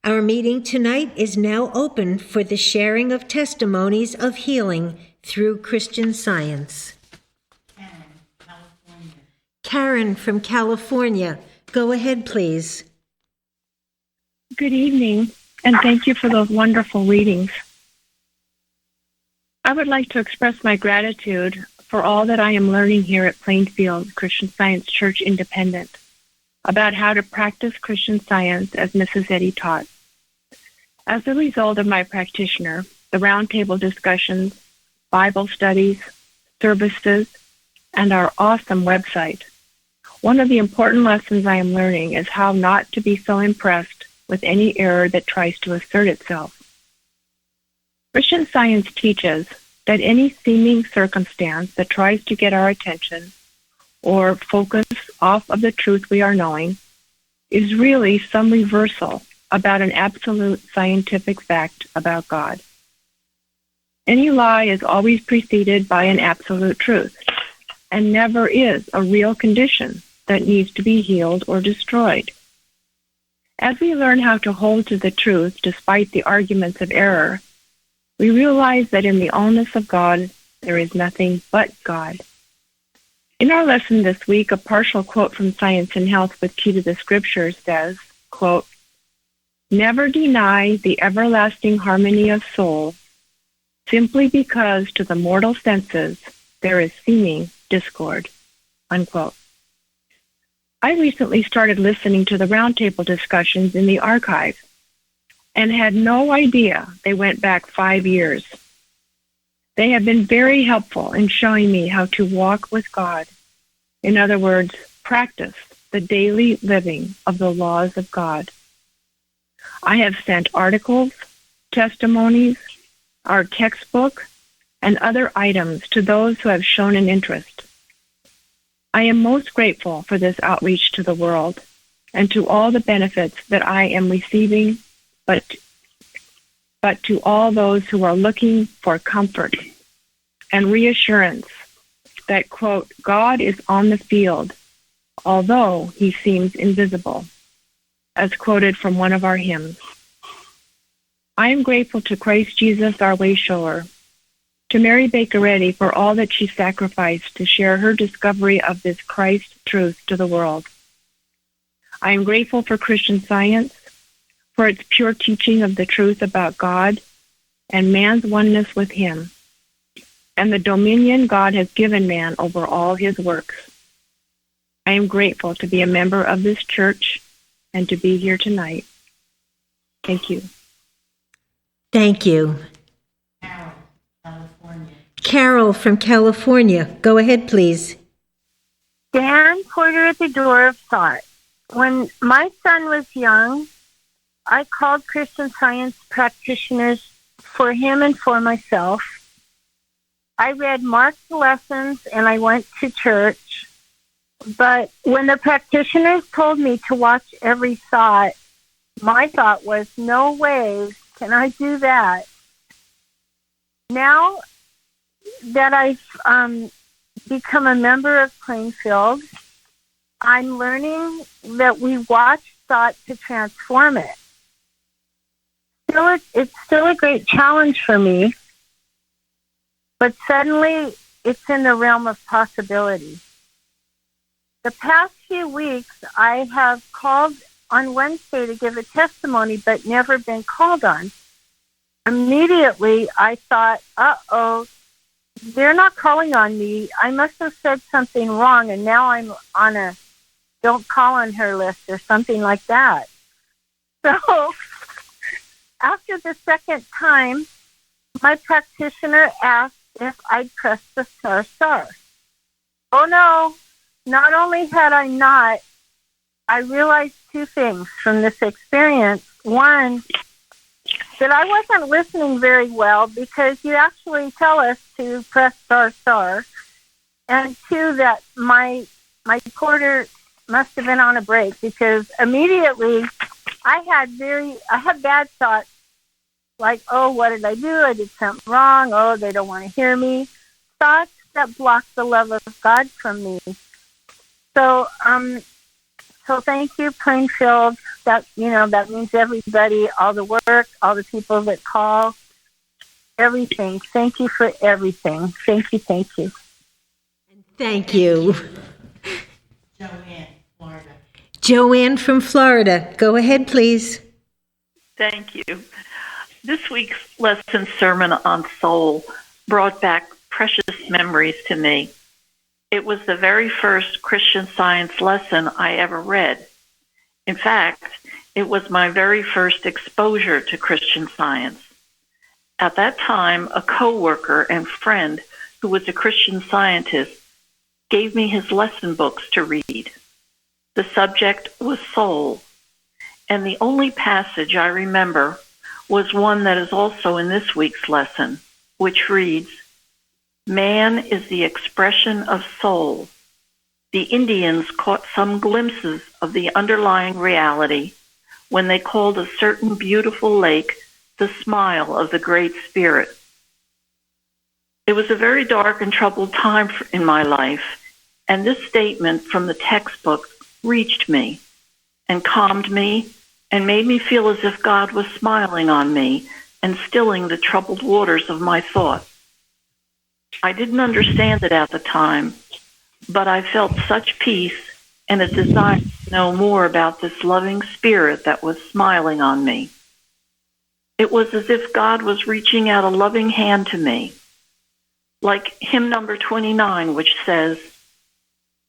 Our meeting tonight is now open for the sharing of testimonies of healing through Christian Science. Karen from California, go ahead, please. Good evening, and thank you for those wonderful readings. I would like to express my gratitude for all that I am learning here at Plainfield Christian Science Church Independent about how to practice Christian Science as Mrs. Eddy taught. As a result of my practitioner, the roundtable discussions, Bible studies, services, and our awesome website, one of the important lessons I am learning is how not to be so impressed with any error that tries to assert itself. Christian Science teaches that any seeming circumstance that tries to get our attention or focus off of the truth we are knowing is really some reversal about an absolute scientific fact about God. Any lie is always preceded by an absolute truth, and never is a real condition that needs to be healed or destroyed. As we learn how to hold to the truth despite the arguments of error, we realize that in the allness of God, there is nothing but God. In our lesson this week, a partial quote from Science and Health with Key to the Scriptures says, quote, "Never deny the everlasting harmony of soul simply because to the mortal senses there is seeming discord," unquote. I recently started listening to the roundtable discussions in the archive and had no idea they went back 5 years. They have been very helpful in showing me how to walk with God. In other words, practice the daily living of the laws of God. I have sent articles, testimonies, our textbook, and other items to those who have shown an interest. I am most grateful for this outreach to the world and to all the benefits that I am receiving, but to all those who are looking for comfort and reassurance that, quote, "God is on the field, although he seems invisible," as quoted from one of our hymns. I am grateful to Christ Jesus, our way shower, to Mary Baker Eddy for all that she sacrificed to share her discovery of this Christ truth to the world. I am grateful for Christian Science, for its pure teaching of the truth about God and man's oneness with him, and the dominion God has given man over all his works. I am grateful to be a member of this church and to be here tonight. Thank you. Thank you. Carol from California, go ahead, please. Dan Porter at the Door of Thought. When my son was young, I called Christian Science practitioners for him and for myself. I read Mark's lessons and I went to church. But when the practitioners told me to watch every thought, my thought was, no way can I do that. Now that I've become a member of Plainfield, I'm learning that we watch thought to transform it. It's still a great challenge for me, but suddenly it's in the realm of possibility. The past few weeks, I have called on Wednesday to give a testimony, but never been called on. Immediately, I thought, uh-oh, they're not calling on me. I must have said something wrong, and now I'm on a don't call on her list or something like that. So after the second time, my practitioner asked if I'd press the star. Oh, no. Not only had I not, I realized two things from this experience. One, that I wasn't listening very well because you actually tell us to press star. And two, that my quarter must have been on a break because immediately I had bad thoughts like, oh, what did I do? I did something wrong. Oh, they don't want to hear me. Thoughts that block the love of God from me. So So thank you, Plainfield. That means everybody, all the work, all the people that call, everything. Thank you for everything. Thank you, thank you. Thank you. Joanne, Florida. Joanne from Florida. Go ahead, please. Thank you. This week's lesson sermon on soul brought back precious memories to me. It was the very first Christian Science lesson I ever read. In fact, it was my very first exposure to Christian Science. At that time, a coworker and friend who was a Christian Scientist gave me his lesson books to read. The subject was soul, and the only passage I remember was one that is also in this week's lesson, which reads, "Man is the expression of soul. The Indians caught some glimpses of the underlying reality when they called a certain beautiful lake the smile of the Great Spirit." It was a very dark and troubled time in my life, and this statement from the textbook reached me and calmed me and made me feel as if God was smiling on me and stilling the troubled waters of my thought. I didn't understand it at the time, but I felt such peace and a desire to know more about this loving spirit that was smiling on me. It was as if God was reaching out a loving hand to me, like hymn number 29, which says,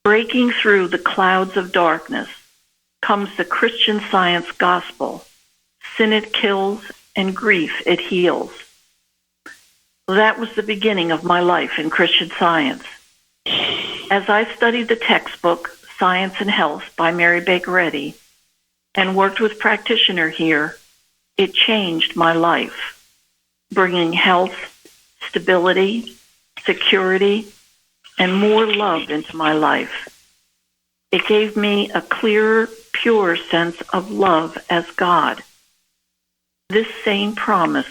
"Breaking through the clouds of darkness comes the Christian Science gospel. Sin it kills and grief it heals." That was the beginning of my life in Christian Science. As I studied the textbook, Science and Health by Mary Baker Eddy, and worked with practitioner here, it changed my life, bringing health, stability, security, and more love into my life. It gave me a clearer, pure sense of love as God. This same promise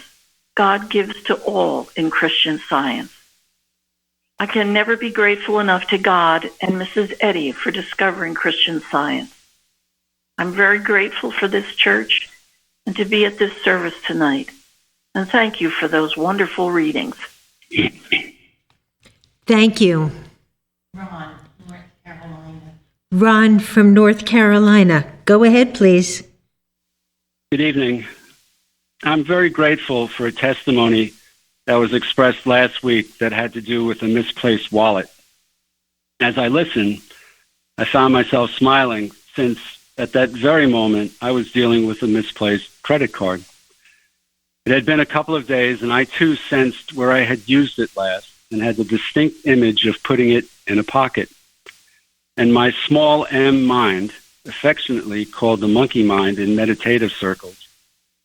God gives to all in Christian Science. I can never be grateful enough to God and Mrs. Eddy for discovering Christian Science. I'm very grateful for this church and to be at this service tonight. And thank you for those wonderful readings. Thank you. Ron, North Carolina. Ron from North Carolina. Go ahead, please. Good evening. I'm very grateful for a testimony that was expressed last week that had to do with a misplaced wallet. As I listened, I found myself smiling since at that very moment I was dealing with a misplaced credit card. It had been a couple of days, and I too sensed where I had used it last and had the distinct image of putting it in a pocket. And my small m mind, affectionately called the monkey mind in meditative circles,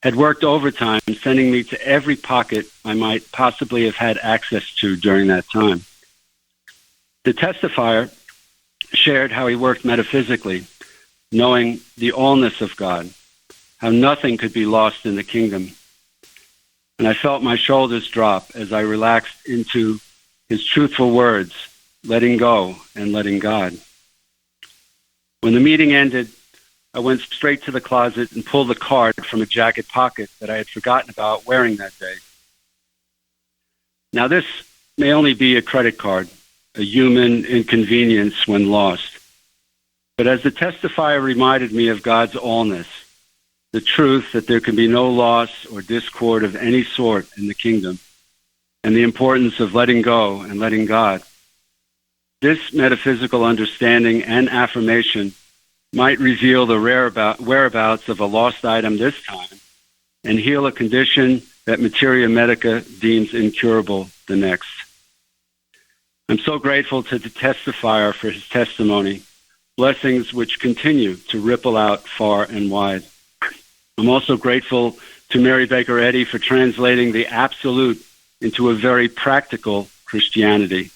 had worked overtime, sending me to every pocket I might possibly have had access to during that time. The testifier shared how he worked metaphysically, knowing the allness of God, how nothing could be lost in the kingdom. And I felt my shoulders drop as I relaxed into his truthful words, letting go and letting God. When the meeting ended, I went straight to the closet and pulled the card from a jacket pocket that I had forgotten about wearing that day. Now, this may only be a credit card, a human inconvenience when lost. But as the testifier reminded me of God's allness, the truth that there can be no loss or discord of any sort in the kingdom, and the importance of letting go and letting God, this metaphysical understanding and affirmation might reveal the whereabouts of a lost item this time and heal a condition that Materia Medica deems incurable the next. I'm so grateful to the testifier for his testimony, blessings which continue to ripple out far and wide. I'm also grateful to Mary Baker Eddy for translating the absolute into a very practical Christianity.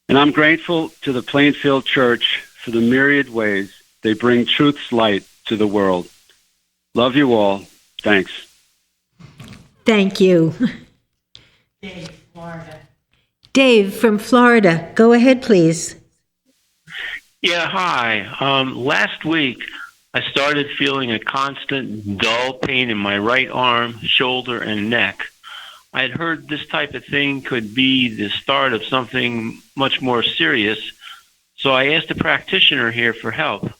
And I'm grateful to the Plainfield Church for the myriad ways they bring truth's light to the world. Love you all. Thanks. Thank you. Dave, Florida. Dave from Florida. Go ahead, please. Yeah, hi. Last week, I started feeling a constant dull pain in my right arm, shoulder, and neck. I had heard this type of thing could be the start of something much more serious, so I asked a practitioner here for help.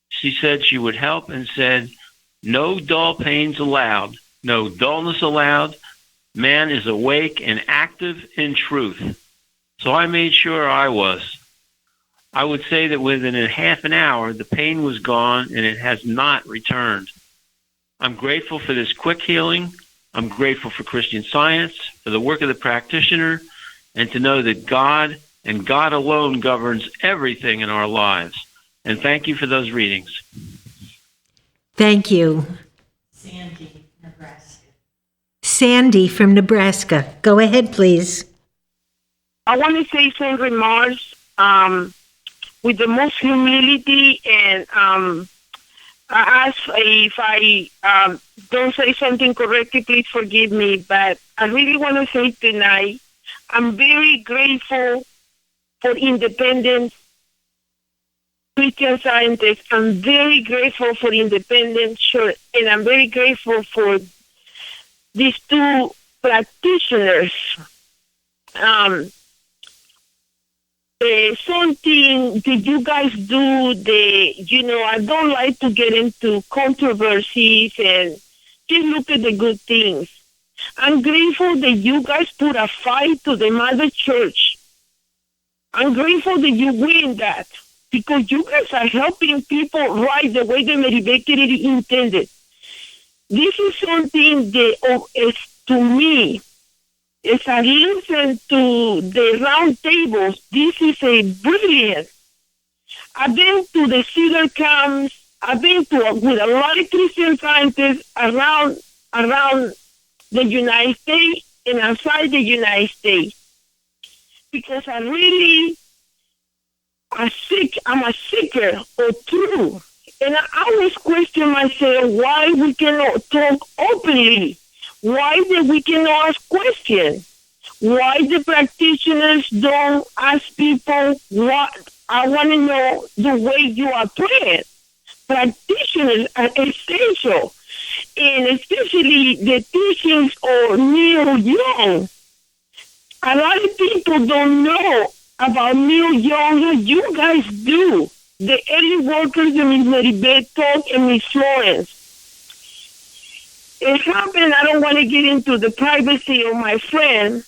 She said she would help and said, "No dull pains allowed, no dullness allowed. Man is awake and active in truth." So I made sure I was. I would say that within a half an hour, the pain was gone and it has not returned. I'm grateful for this quick healing. I'm grateful for Christian Science, for the work of the practitioner, and to know that God and God alone governs everything in our lives. And thank you for those readings. Thank you. Sandy, Nebraska. Sandy from Nebraska. Go ahead, please. I want to say some remarks with the most humility, and I ask if I don't say something correctly, please forgive me, but I really want to say tonight, I'm very grateful for independent Christian Scientists. I'm very grateful for independent church, and I'm very grateful for these two practitioners. Something that you guys do, I don't like to get into controversies and just look at the good things. I'm grateful that you guys put a fight to the mother church. I'm grateful that you win that, because you guys are helping people right the way the Mary Baker intended. This is something that is, to me, as I listen to the round tables, this is a brilliant. I've been to the Cedar camps. I've been with a lot of Christian Scientists around the United States and outside the United States, because I'm a seeker of truth. And I always question myself why we cannot talk openly. Why that we cannot ask questions? Why the practitioners don't ask people what? I want to know the way you are praying. Practitioners are essential, and especially the teachings of Neil Young. A lot of people don't know about Neil Young as you guys do. The early workers, the Miss Mary Beth Talk and Miss Florence. It happened, I don't want to get into the privacy of my friend.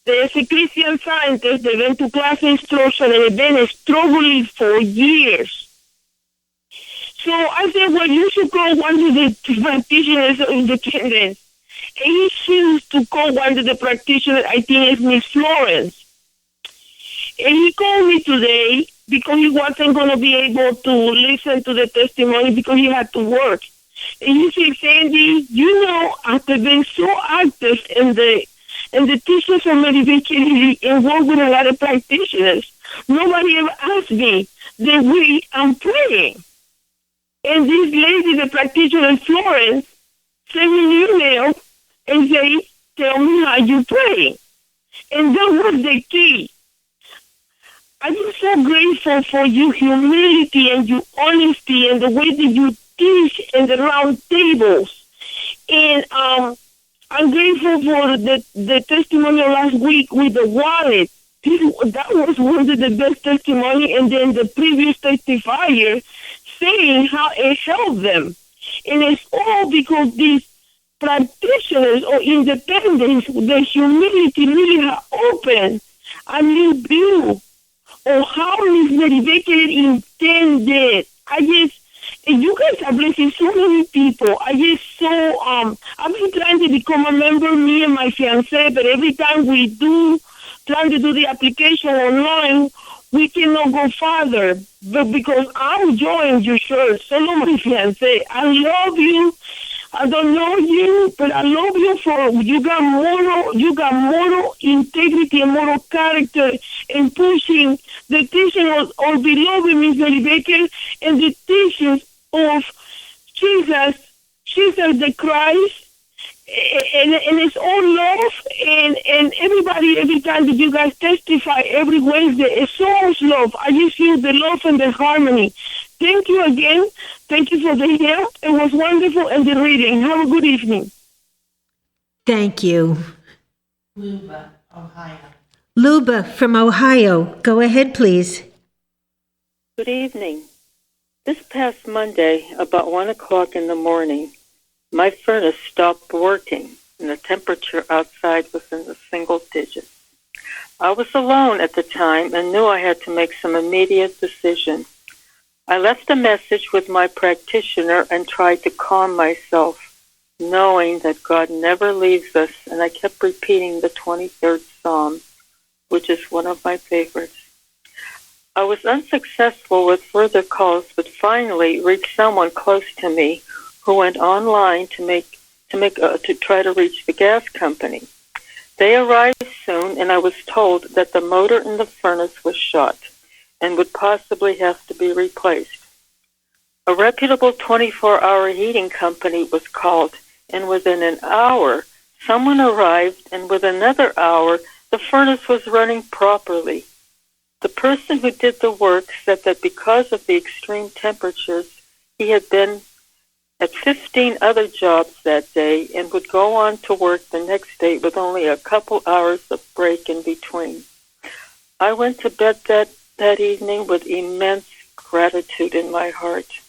There's a Christian Scientist, they went to class instruction and they've been struggling for years. So I said, well, you should call one of the practitioners of independence. And he chose to call one of the practitioners, I think it's Miss Florence. And he called me today because he wasn't going to be able to listen to the testimony because he had to work. And he said, Sandy, after being so active in the teachings of meditation and work with a lot of practitioners, nobody ever asked me the way I'm praying. And this lady, the practitioner Florence, sent me an email and say, tell me how you pray. And that was the key. I'm so grateful for your humility and your honesty and the way that you teach in the round tables. And I'm grateful for the testimony last week with the wallet. That was one of the best testimony. And then the previous testifier saying how it helped them. And it's all because these practitioners or independents, the humility really have opened a new view of how Miss Mary Baker intended. You guys are blessing so many people. I've been trying to become a member, me and my fiancé, but every time we trying to do the application online, we cannot go farther. But because I'm joining your church, hello, my fiancé, I love you. I don't know you, but I love you for you got moral integrity and moral character in pushing the teaching of our beloved Miss Mary Baker and the teachings of Jesus the Christ and it's all love, and everybody, every time that you guys testify every Wednesday, it's so much love. I just feel the love and the harmony. Thank you again. Thank you for the help. It was wonderful, and the reading. Have a good evening. Thank you. Luba, Ohio. Luba from Ohio. Go ahead, please. Good evening. This past Monday, about 1 o'clock in the morning, my furnace stopped working and the temperature outside was in the single digits. I was alone at the time and knew I had to make some immediate decision. I left a message with my practitioner and tried to calm myself, knowing that God never leaves us, and I kept repeating the 23rd Psalm, which is one of my favorites. I was unsuccessful with further calls, but finally reached someone close to me who went online to try to reach the gas company. They arrived soon, and I was told that the motor in the furnace was shot and would possibly have to be replaced. A reputable 24-hour heating company was called, and within an hour, someone arrived, and with another hour, the furnace was running properly. The person who did the work said that because of the extreme temperatures, he had been at 15 other jobs that day and would go on to work the next day with only a couple hours of break in between. I went to bed that evening with immense gratitude in my heart.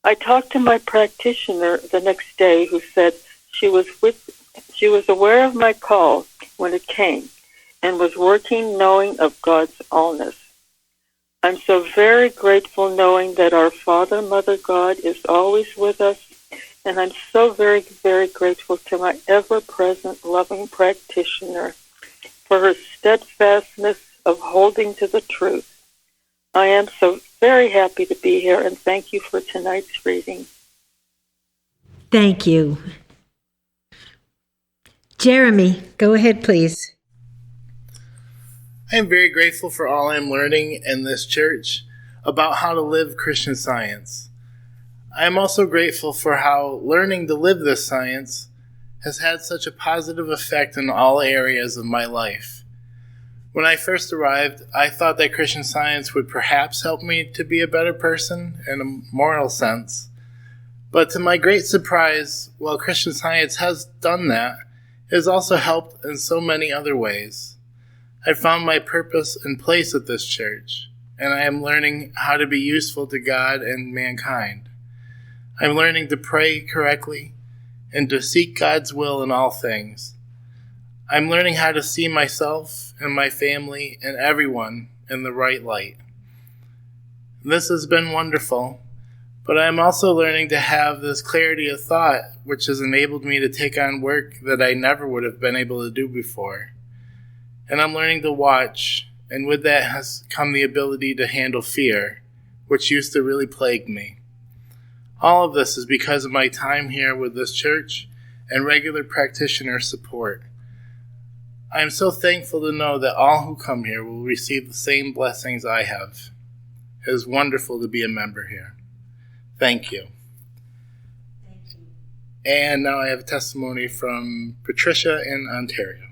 I talked to my practitioner the next day, who said she was aware of my call when it came and was working knowing of God's allness. I'm so very grateful knowing that our Father, Mother God is always with us, and I'm so very, very grateful to my ever-present loving practitioner for her steadfastness of holding to the truth. I am so very happy to be here, and thank you for tonight's reading. Thank you. Jeremy, go ahead, please. I am very grateful for all I am learning in this church about how to live Christian Science. I am also grateful for how learning to live this science has had such a positive effect in all areas of my life. When I first arrived, I thought that Christian Science would perhaps help me to be a better person in a moral sense. But to my great surprise, while Christian Science has done that, it has also helped in so many other ways. I found my purpose and place at this church, and I am learning how to be useful to God and mankind. I'm learning to pray correctly and to seek God's will in all things. I'm learning how to see myself and my family and everyone in the right light. This has been wonderful, but I'm also learning to have this clarity of thought, which has enabled me to take on work that I never would have been able to do before. And I'm learning to watch, and with that has come the ability to handle fear, which used to really plague me. All of this is because of my time here with this church and regular practitioner support. I am so thankful to know that all who come here will receive the same blessings I have. It is wonderful to be a member here. Thank you. Thank you. And now I have a testimony from Patricia in Ontario.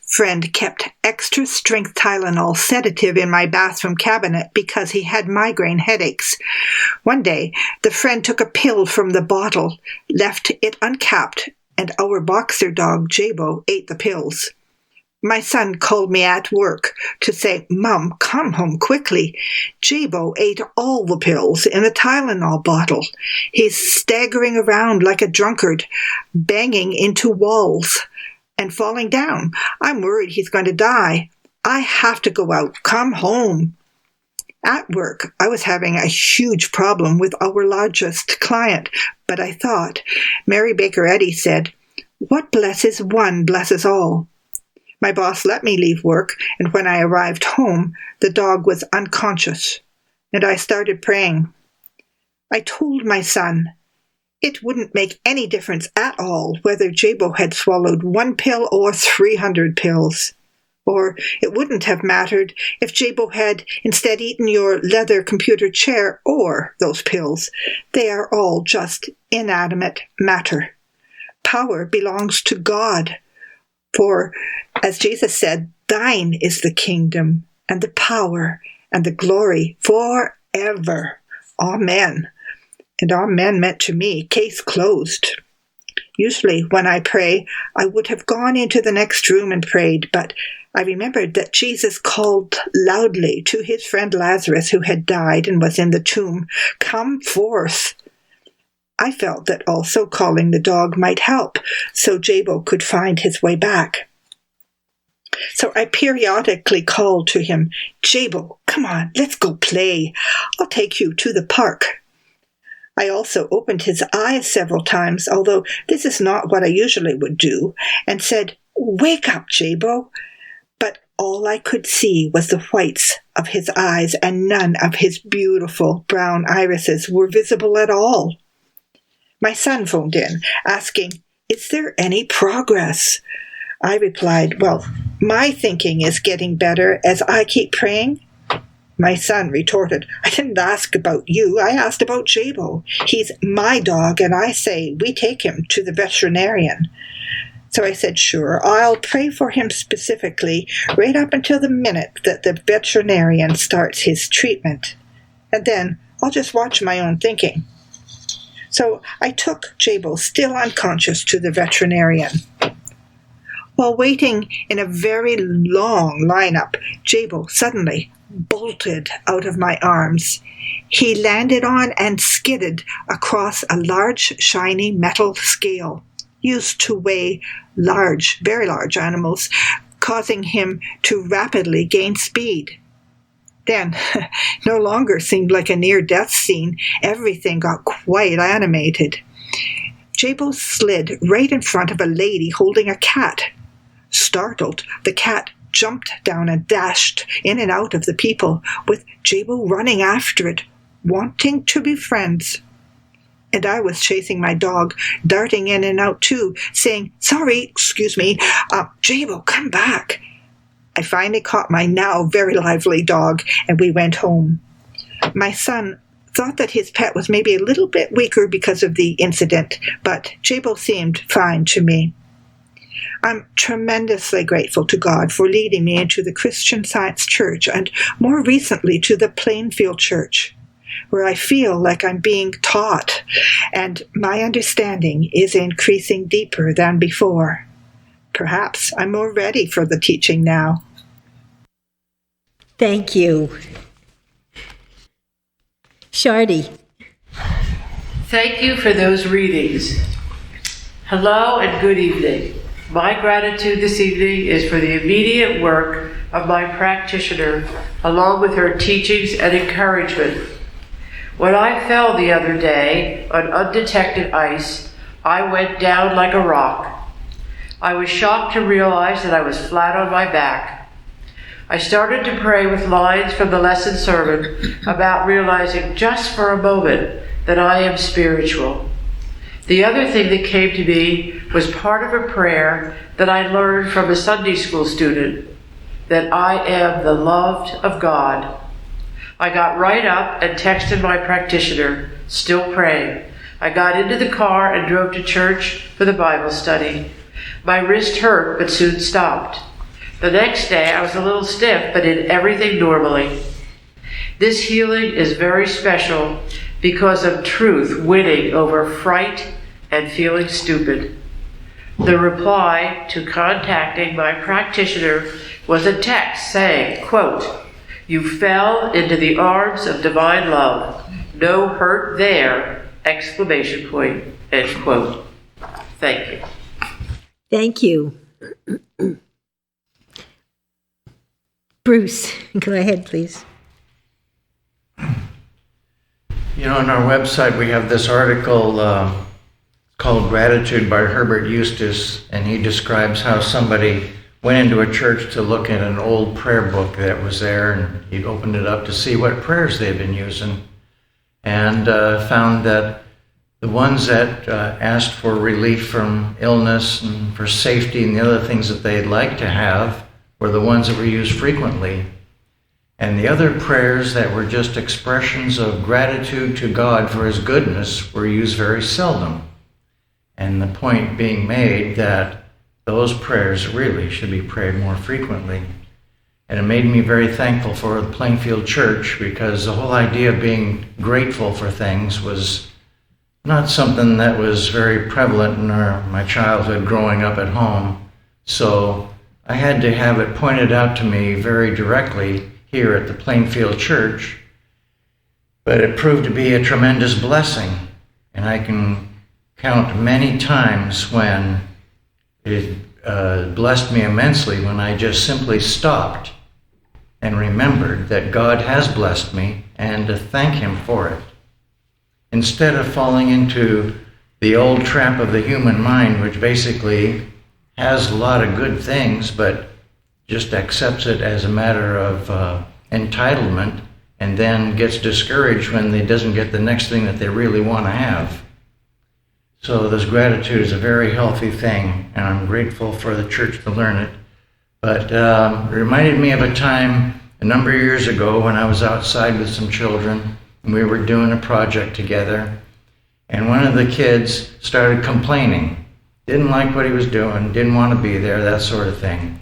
Friend kept extra strength Tylenol sedative in my bathroom cabinet because he had migraine headaches. One day, the friend took a pill from the bottle, left it uncapped, and our boxer dog, Jabo, ate the pills. My son called me at work to say, "Mom, come home quickly. Jabo ate all the pills in the Tylenol bottle. He's staggering around like a drunkard, banging into walls and falling down. I'm worried he's going to die. I have to go out. Come home." At work, I was having a huge problem with our largest client, but I thought, Mary Baker Eddy said, "What blesses one blesses all." My boss let me leave work, and when I arrived home, the dog was unconscious, and I started praying. I told my son, it wouldn't make any difference at all whether Jabo had swallowed 1 pill or 300 pills. Or it wouldn't have mattered if Jabo had instead eaten your leather computer chair or those pills. They are all just inanimate matter. Power belongs to God. For, as Jesus said, thine is the kingdom and the power and the glory forever. Amen. And amen meant to me, case closed. Usually when I pray, I would have gone into the next room and prayed, but I remembered that Jesus called loudly to his friend Lazarus, who had died and was in the tomb, "Come forth." I felt that also calling the dog might help, so Jabo could find his way back. So I periodically called to him, "Jabo, come on, let's go play. I'll take you to the park." I also opened his eyes several times, although this is not what I usually would do, and said, "Wake up, Jabo." But all I could see was the whites of his eyes, and none of his beautiful brown irises were visible at all. My son phoned in, asking, "Is there any progress?" I replied, "Well, my thinking is getting better as I keep praying." My son retorted, "I didn't ask about you, I asked about Jabo. He's my dog, and I say we take him to the veterinarian." So I said, "Sure, I'll pray for him specifically right up until the minute that the veterinarian starts his treatment. And then I'll just watch my own thinking." So I took Jabo, still unconscious, to the veterinarian. While waiting in a very long lineup, Jabo suddenly bolted out of my arms. He landed on and skidded across a large, shiny metal scale, used to weigh large, very large animals, causing him to rapidly gain speed. Then, no longer seemed like a near-death scene. Everything got quite animated. Jabo slid right in front of a lady holding a cat. Startled, the cat jumped down and dashed in and out of the people, with Jabo running after it, wanting to be friends. And I was chasing my dog, darting in and out too, saying, "Sorry, excuse me, Jabo, come back." I finally caught my now very lively dog, and we went home. My son thought that his pet was maybe a little bit weaker because of the incident, but Jabo seemed fine to me. I'm tremendously grateful to God for leading me into the Christian Science Church and more recently to the Plainfield Church, where I feel like I'm being taught and my understanding is increasing deeper than before. Perhaps I'm more ready for the teaching now. Thank you. Shardy. Thank you for those readings. Hello and good evening. My gratitude this evening is for the immediate work of my practitioner, along with her teachings and encouragement. When I fell the other day on undetected ice, I went down like a rock. I was shocked to realize that I was flat on my back. I started to pray with lines from the lesson sermon about realizing just for a moment that I am spiritual. The other thing that came to me was part of a prayer that I learned from a Sunday school student, that I am the loved of God. I got right up and texted my practitioner, still praying. I got into the car and drove to church for the Bible study. My wrist hurt, but soon stopped. The next day, I was a little stiff, but did everything normally. This healing is very special because of truth winning over fright and feeling stupid. The reply to contacting my practitioner was a text saying, quote, "You fell into the arms of divine love. No hurt there!" Exclamation point, end quote. Thank you. Thank you. Bruce, go ahead, please. You know, on our website we have this article called Gratitude by Herbert Eustace, and he describes how somebody went into a church to look at an old prayer book that was there, and he opened it up to see what prayers they'd been using, and found that the ones that asked for relief from illness and for safety and the other things that they'd like to have were the ones that were used frequently. And the other prayers that were just expressions of gratitude to God for his goodness were used very seldom. And the point being made that those prayers really should be prayed more frequently. And it made me very thankful for the Plainfield Church, because the whole idea of being grateful for things was not something that was very prevalent in my childhood growing up at home. So I had to have it pointed out to me very directly here at the Plainfield Church. But it proved to be a tremendous blessing. And I can count many times when it blessed me immensely when I just simply stopped and remembered that God has blessed me and to thank him for it. Instead of falling into the old trap of the human mind, which basically has a lot of good things, but just accepts it as a matter of entitlement, and then gets discouraged when it doesn't get the next thing that they really want to have. So this gratitude is a very healthy thing, and I'm grateful for the church to learn it. But it reminded me of a time a number of years ago when I was outside with some children, and we were doing a project together, and one of the kids started complaining. Didn't like what he was doing, didn't want to be there, that sort of thing.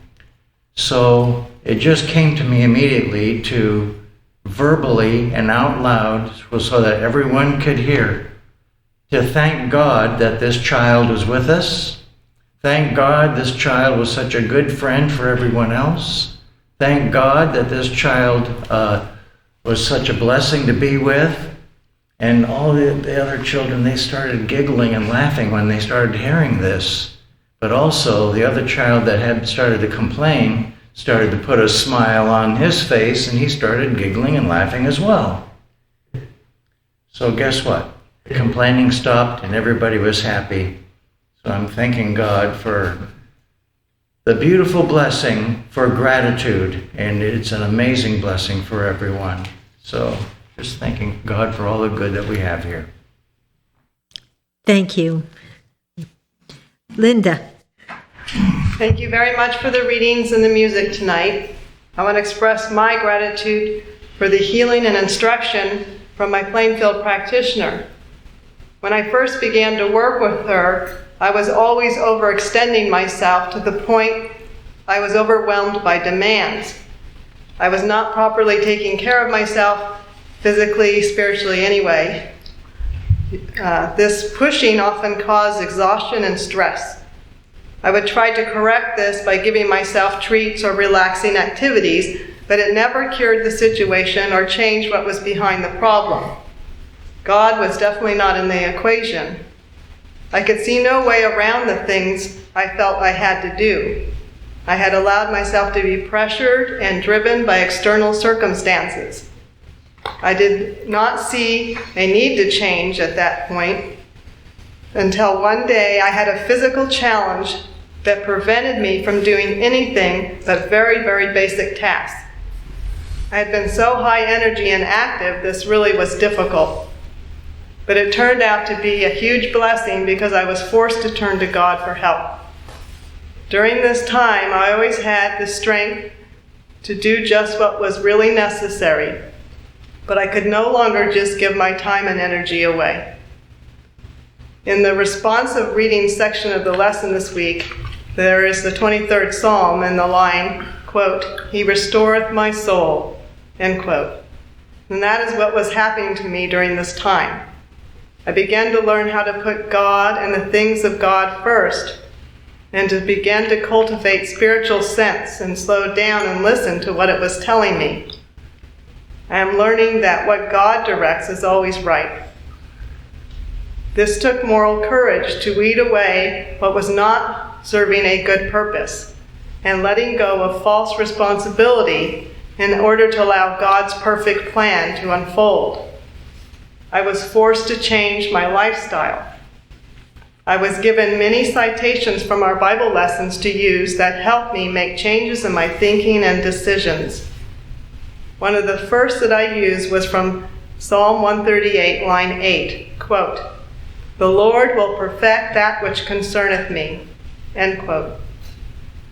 So it just came to me immediately to verbally and out loud, so that everyone could hear, to thank God that this child was with us. Thank God this child was such a good friend for everyone else. Thank God that this child was such a blessing to be with. And all the other children, they started giggling and laughing when they started hearing this. But also the other child that had started to complain started to put a smile on his face, and he started giggling and laughing as well. So guess what? The complaining stopped and everybody was happy. So I'm thanking God for the beautiful blessing for gratitude, and it's an amazing blessing for everyone. So just thanking God for all the good that we have here. Thank you. Linda. Thank you very much for the readings and the music tonight. I want to express my gratitude for the healing and instruction from my Plainfield practitioner. When I first began to work with her, I was always overextending myself to the point I was overwhelmed by demands. I was not properly taking care of myself, physically, spiritually anyway. This pushing often caused exhaustion and stress. I would try to correct this by giving myself treats or relaxing activities, but it never cured the situation or changed what was behind the problem. God was definitely not in the equation. I could see no way around the things I felt I had to do. I had allowed myself to be pressured and driven by external circumstances. I did not see a need to change at that point until one day I had a physical challenge that prevented me from doing anything but very, very basic tasks. I had been so high energy and active, this really was difficult. But it turned out to be a huge blessing because I was forced to turn to God for help. During this time, I always had the strength to do just what was really necessary, but I could no longer just give my time and energy away. In the responsive reading section of the lesson this week, there is the 23rd Psalm and the line, quote, "He restoreth my soul," end quote. And that is what was happening to me during this time. I began to learn how to put God and the things of God first, and to begin to cultivate spiritual sense and slow down and listen to what it was telling me. I am learning that what God directs is always right. This took moral courage to weed away what was not serving a good purpose and letting go of false responsibility in order to allow God's perfect plan to unfold. I was forced to change my lifestyle. I was given many citations from our Bible lessons to use that helped me make changes in my thinking and decisions. One of the first that I used was from Psalm 138, line 8, quote, "The Lord will perfect that which concerneth me," end quote.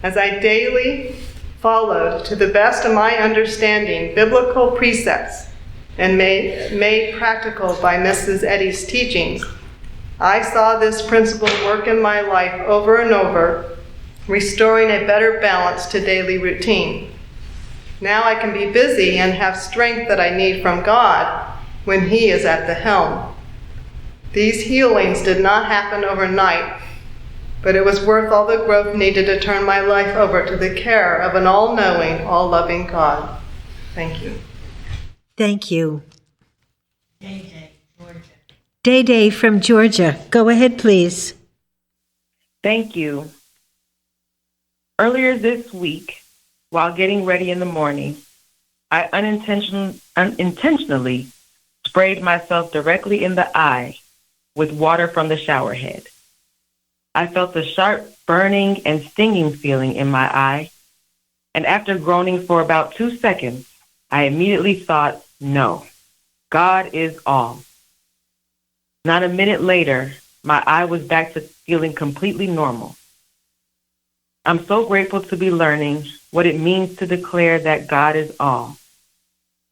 As I daily followed to the best of my understanding biblical precepts and made practical by Mrs. Eddy's teachings, I saw this principle work in my life over and over, restoring a better balance to daily routine. Now I can be busy and have strength that I need from God when He is at the helm. These healings did not happen overnight, but it was worth all the growth needed to turn my life over to the care of an all-knowing, all-loving God. Thank you. Thank you. Day, Georgia. Day from Georgia. Go ahead, please. Thank you. Earlier this week, while getting ready in the morning, I unintentionally sprayed myself directly in the eye with water from the shower head. I felt a sharp burning and stinging feeling in my eye, and after groaning for about 2 seconds, I immediately thought, no, God is all. Not a minute later, my eye was back to feeling completely normal. I'm so grateful to be learning what it means to declare that God is all.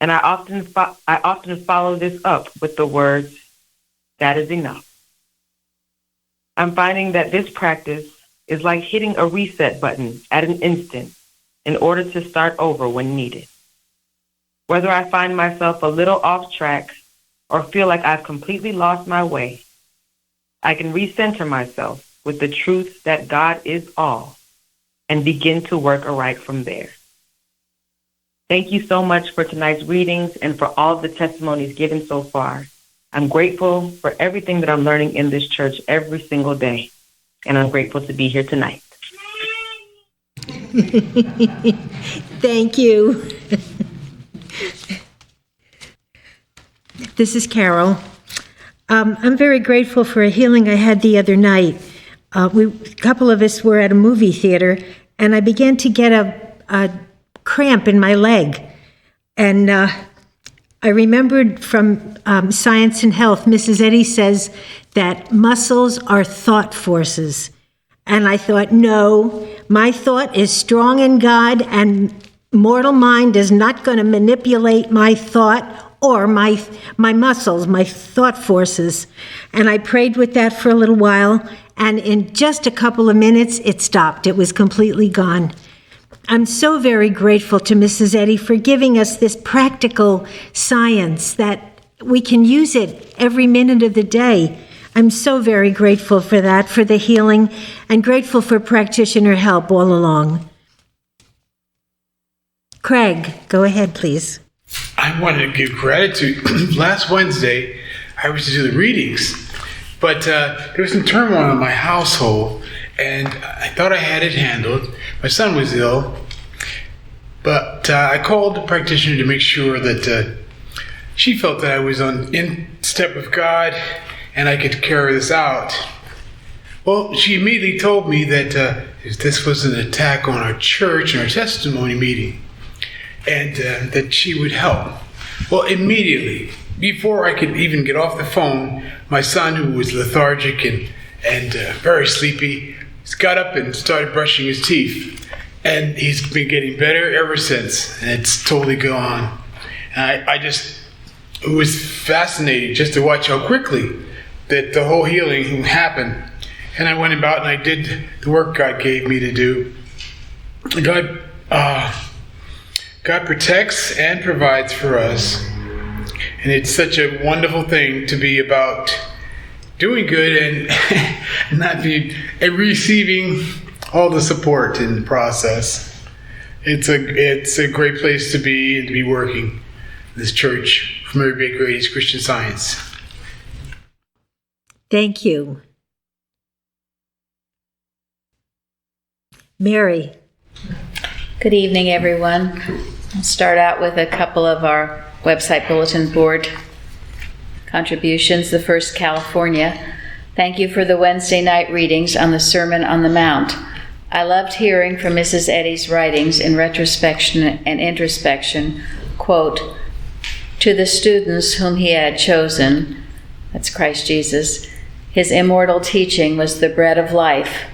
And I often follow this up with the words, that is enough. I'm finding that this practice is like hitting a reset button at an instant in order to start over when needed. Whether I find myself a little off track or feel like I've completely lost my way, I can recenter myself with the truth that God is all and begin to work aright from there. Thank you so much for tonight's readings and for all the testimonies given so far. I'm grateful for everything that I'm learning in this church every single day, and I'm grateful to be here tonight. Thank you. This is Carol. I'm very grateful for a healing I had the other night. A couple of us were at a movie theater, and I began to get a cramp in my leg. And I remembered from Science and Health, Mrs. Eddy says that muscles are thought forces. And I thought, no, my thought is strong in God, and mortal mind is not going to manipulate my thought or my muscles, my thought forces. And I prayed with that for a little while, and in just a couple of minutes, it stopped. It was completely gone. I'm so very grateful to Mrs. Eddy for giving us this practical science that we can use it every minute of the day. I'm so very grateful for that, for the healing, and grateful for practitioner help all along. Craig, go ahead, please. I wanted to give gratitude. Last Wednesday, I was to do the readings, but there was some turmoil in my household, and I thought I had it handled. My son was ill, but I called the practitioner to make sure that she felt that I was in step with God and I could carry this out. Well, she immediately told me that this was an attack on our church and our testimony meeting, and that she would help. Well, immediately, before I could even get off the phone, my son, who was lethargic and very sleepy, got up and started brushing his teeth. And he's been getting better ever since, and it's totally gone. And it was fascinating just to watch how quickly that the whole healing happened. And I went about and I did the work God gave me to do. God protects and provides for us. And it's such a wonderful thing to be about doing good and not be receiving all the support in the process. It's a great place to be and to be working. This church from Mary Baker Eddy's Christian Science. Thank you. Mary. Good evening, everyone. I'll start out with a couple of our website bulletin board contributions. The first, California. Thank you for the Wednesday night readings on the Sermon on the Mount. I loved hearing from Mrs. Eddy's writings in retrospection and introspection, quote, to the students whom he had chosen, that's Christ Jesus, his immortal teaching was the bread of life.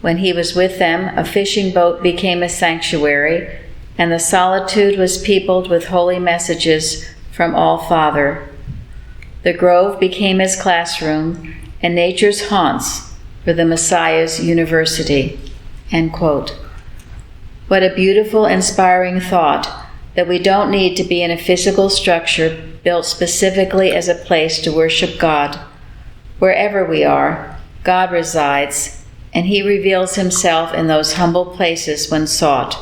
When he was with them, a fishing boat became a sanctuary, and the solitude was peopled with holy messages from All Father. The grove became his classroom, and nature's haunts for the Messiah's university." End quote. What a beautiful, inspiring thought that we don't need to be in a physical structure built specifically as a place to worship God. Wherever we are, God resides, and he reveals himself in those humble places when sought.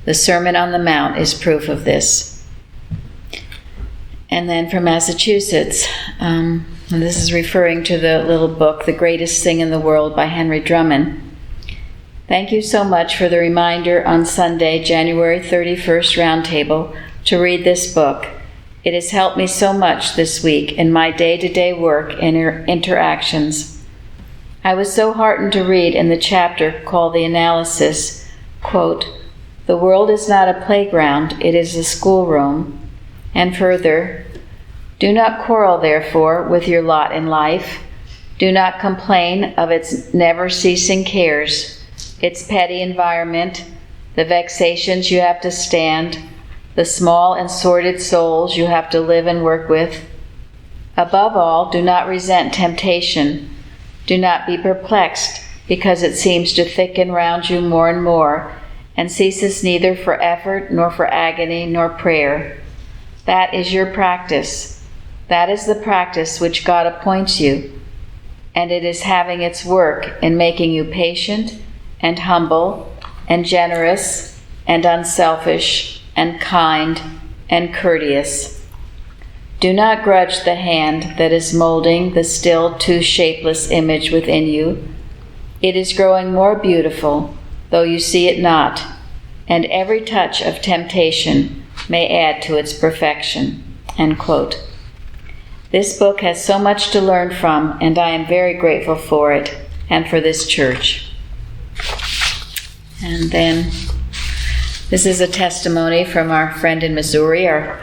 The Sermon on the Mount is proof of this. And then from Massachusetts, and this is referring to the little book, The Greatest Thing in the World by Henry Drummond. "Thank you so much for the reminder on Sunday, January 31st roundtable, to read this book. It has helped me so much this week in my day-to-day work and interactions. I was so heartened to read in the chapter called The Analysis, quote, 'The world is not a playground, it is a schoolroom.' And further, 'Do not quarrel, therefore, with your lot in life. Do not complain of its never-ceasing cares, its petty environment, the vexations you have to stand, the small and sordid souls you have to live and work with. Above all, do not resent temptation. Do not be perplexed because it seems to thicken round you more and more, and ceases neither for effort nor for agony nor prayer. That is your practice. That is the practice which God appoints you, and it is having its work in making you patient and humble and generous and unselfish and kind and courteous. Do not grudge the hand that is molding the still too shapeless image within you. It is growing more beautiful, though you see it not, and every touch of temptation may add to its perfection." End quote. This book has so much to learn from, and I am very grateful for it and for this church. And then this is a testimony from our friend in Missouri, our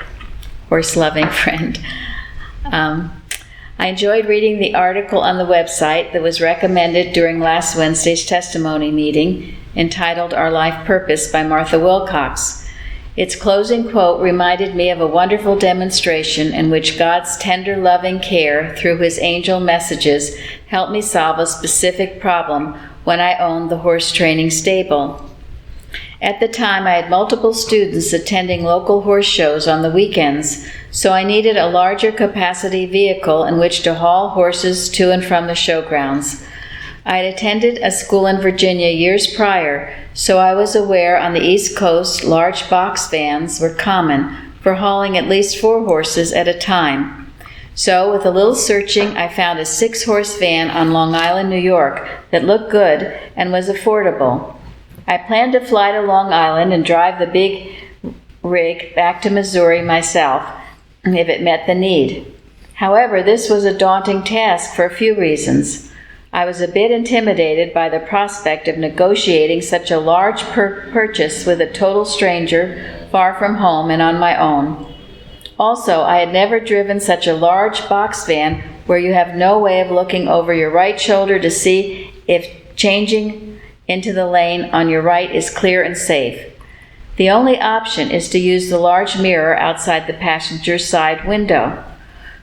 horse-loving friend. I enjoyed reading the article on the website that was recommended during last Wednesday's testimony meeting, entitled Our Life Purpose by Martha Wilcox. Its closing quote reminded me of a wonderful demonstration in which God's tender, loving care through his angel messages helped me solve a specific problem when I owned the horse training stable. At the time, I had multiple students attending local horse shows on the weekends, so I needed a larger capacity vehicle in which to haul horses to and from the showgrounds. I had attended a school in Virginia years prior, so I was aware on the East Coast large box vans were common for hauling at least 4 horses at a time. So, with a little searching, I found a 6-horse van on Long Island, New York that looked good and was affordable. I planned to fly to Long Island and drive the big rig back to Missouri myself, if it met the need. However, this was a daunting task for a few reasons. I was a bit intimidated by the prospect of negotiating such a large purchase with a total stranger, far from home and on my own. Also, I had never driven such a large box van where you have no way of looking over your right shoulder to see if changing into the lane on your right is clear and safe. The only option is to use the large mirror outside the passenger side window.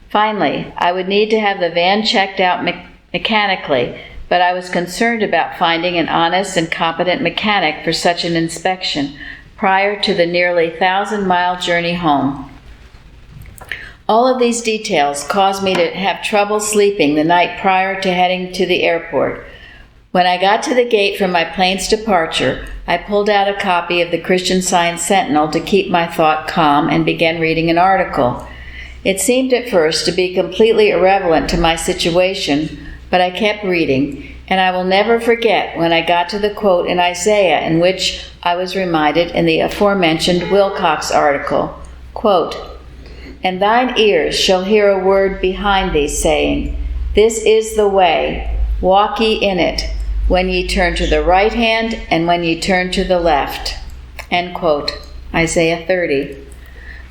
Finally, I would need to have the van checked out mechanically, but I was concerned about finding an honest and competent mechanic for such an inspection prior to the nearly 1,000-mile journey home. All of these details caused me to have trouble sleeping the night prior to heading to the airport. When I got to the gate for my plane's departure, I pulled out a copy of the Christian Science Sentinel to keep my thought calm and began reading an article. It seemed at first to be completely irrelevant to my situation, but I kept reading, and I will never forget when I got to the quote in Isaiah in which I was reminded in the aforementioned Wilcox article, quote, "And thine ears shall hear a word behind thee, saying, This is the way, walk ye in it, when ye turn to the right hand and when ye turn to the left." End quote. Isaiah 30.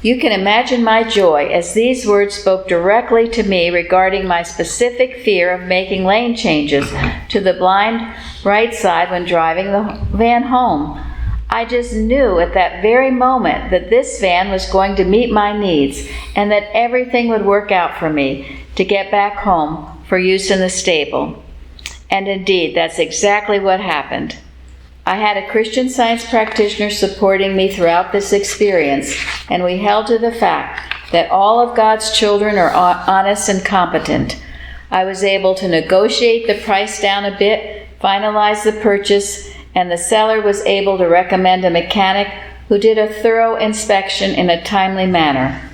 You can imagine my joy as these words spoke directly to me regarding my specific fear of making lane changes to the blind right side when driving the van home. I just knew at that very moment that this van was going to meet my needs and that everything would work out for me to get back home for use in the stable. And indeed, that's exactly what happened. I had a Christian Science practitioner supporting me throughout this experience, and we held to the fact that all of God's children are honest and competent. I was able to negotiate the price down a bit, finalize the purchase, and the seller was able to recommend a mechanic who did a thorough inspection in a timely manner.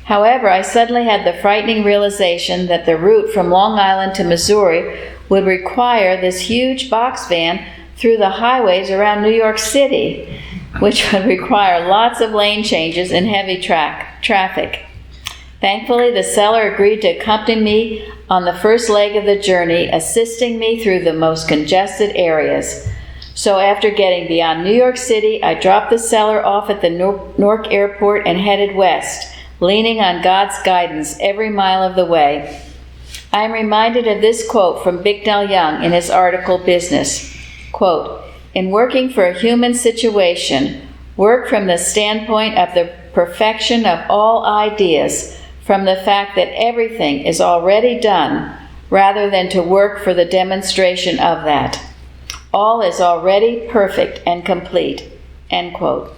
However, I suddenly had the frightening realization that the route from Long Island to Missouri would require this huge box van through the highways around New York City, which would require lots of lane changes and heavy traffic. Thankfully, the seller agreed to accompany me on the first leg of the journey, assisting me through the most congested areas. So after getting beyond New York City, I dropped the seller off at the Newark airport and headed west, leaning on God's guidance every mile of the way. I am reminded of this quote from Bicknell Young in his article Business. Quote, "In working for a human situation, work from the standpoint of the perfection of all ideas, from the fact that everything is already done, rather than to work for the demonstration of that. All is already perfect and complete." End quote.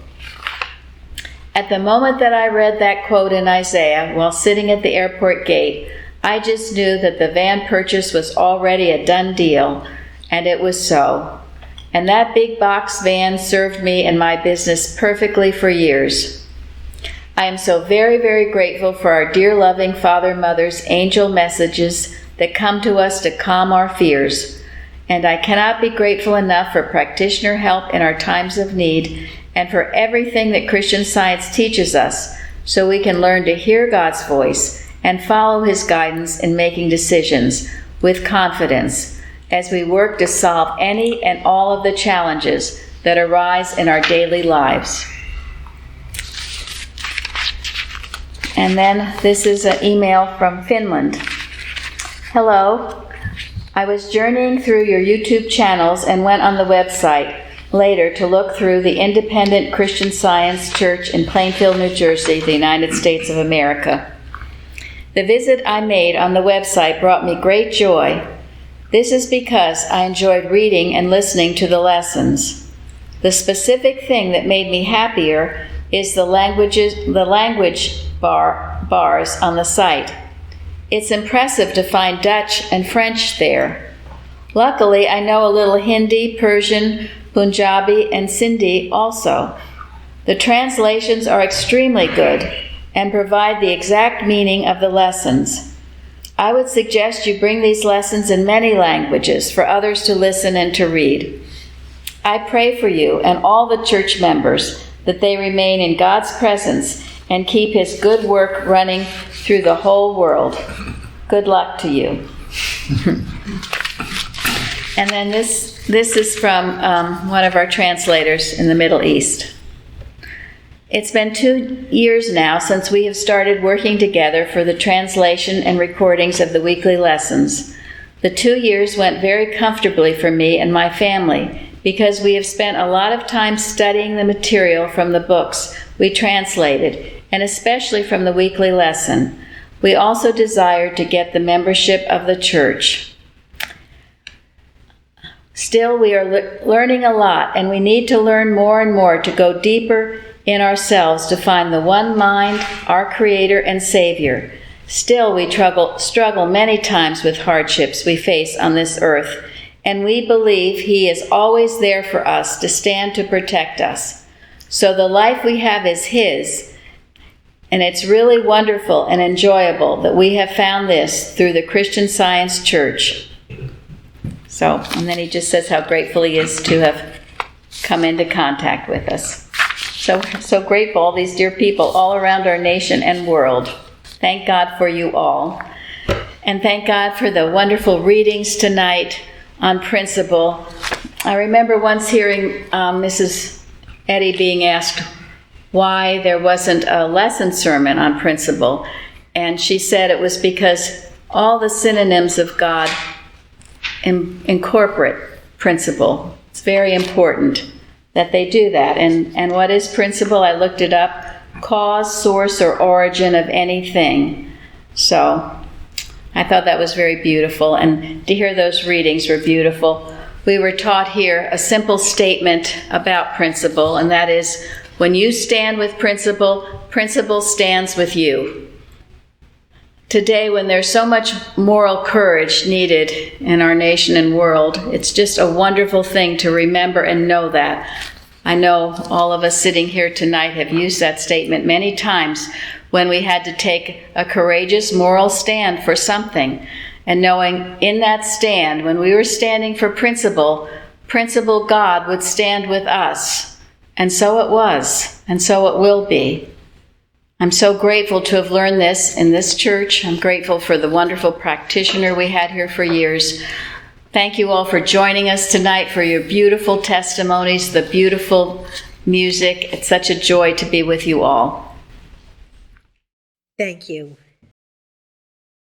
At the moment that I read that quote in Isaiah while sitting at the airport gate, I just knew that the van purchase was already a done deal, and it was so. And that big box van served me and my business perfectly for years. I am so very, very grateful for our dear loving Father Mother's angel messages that come to us to calm our fears. And I cannot be grateful enough for practitioner help in our times of need and for everything that Christian Science teaches us so we can learn to hear God's voice and follow His guidance in making decisions with confidence as we work to solve any and all of the challenges that arise in our daily lives. And then this is an email from Finland. Hello. I was journeying through your YouTube channels and went on the website later to look through the Independent Christian Science Church in Plainfield, New Jersey, the United States of America. The visit I made on the website brought me great joy. This is because I enjoyed reading and listening to the lessons. The specific thing that made me happier is the language bars on the site. It's impressive to find Dutch and French there. Luckily, I know a little Hindi, Persian, Punjabi, and Sindhi also. The translations are extremely good and provide the exact meaning of the lessons. I would suggest you bring these lessons in many languages for others to listen and to read. I pray for you and all the church members that they remain in God's presence and keep His good work running through the whole world. Good luck to you. And then this is from one of our translators in the Middle East. It's been 2 years now since we have started working together for the translation and recordings of the weekly lessons. The 2 years went very comfortably for me and my family because we have spent a lot of time studying the material from the books we translated, and especially from the weekly lesson. We also desired to get the membership of the church. Still, we are learning a lot, and we need to learn more and more to go deeper in ourselves to find the one mind, our Creator and Savior. Still, we struggle many times with hardships we face on this earth, and we believe He is always there for us to stand to protect us. So the life we have is His, and it's really wonderful and enjoyable that we have found this through the Christian Science Church. So, and then he just says how grateful he is to have come into contact with us. So grateful, all these dear people all around our nation and world. Thank God for you all. And thank God for the wonderful readings tonight on principle. I remember once hearing Mrs. Eddy being asked, why there wasn't a lesson sermon on principle. And she said it was because all the synonyms of God incorporate principle. It's very important that they do that. And what is principle? I looked it up. Cause, source, or origin of anything. So I thought that was very beautiful. And to hear those readings were beautiful. We were taught here a simple statement about principle, and that is, when you stand with principle, principle stands with you. Today, when there's so much moral courage needed in our nation and world, it's just a wonderful thing to remember and know that. I know all of us sitting here tonight have used that statement many times when we had to take a courageous moral stand for something. And knowing in that stand, when we were standing for principle, principle God would stand with us. And so it was, and so it will be. I'm so grateful to have learned this in this church. I'm grateful for the wonderful practitioner we had here for years. Thank you all for joining us tonight, for your beautiful testimonies, the beautiful music. It's such a joy to be with you all. Thank you.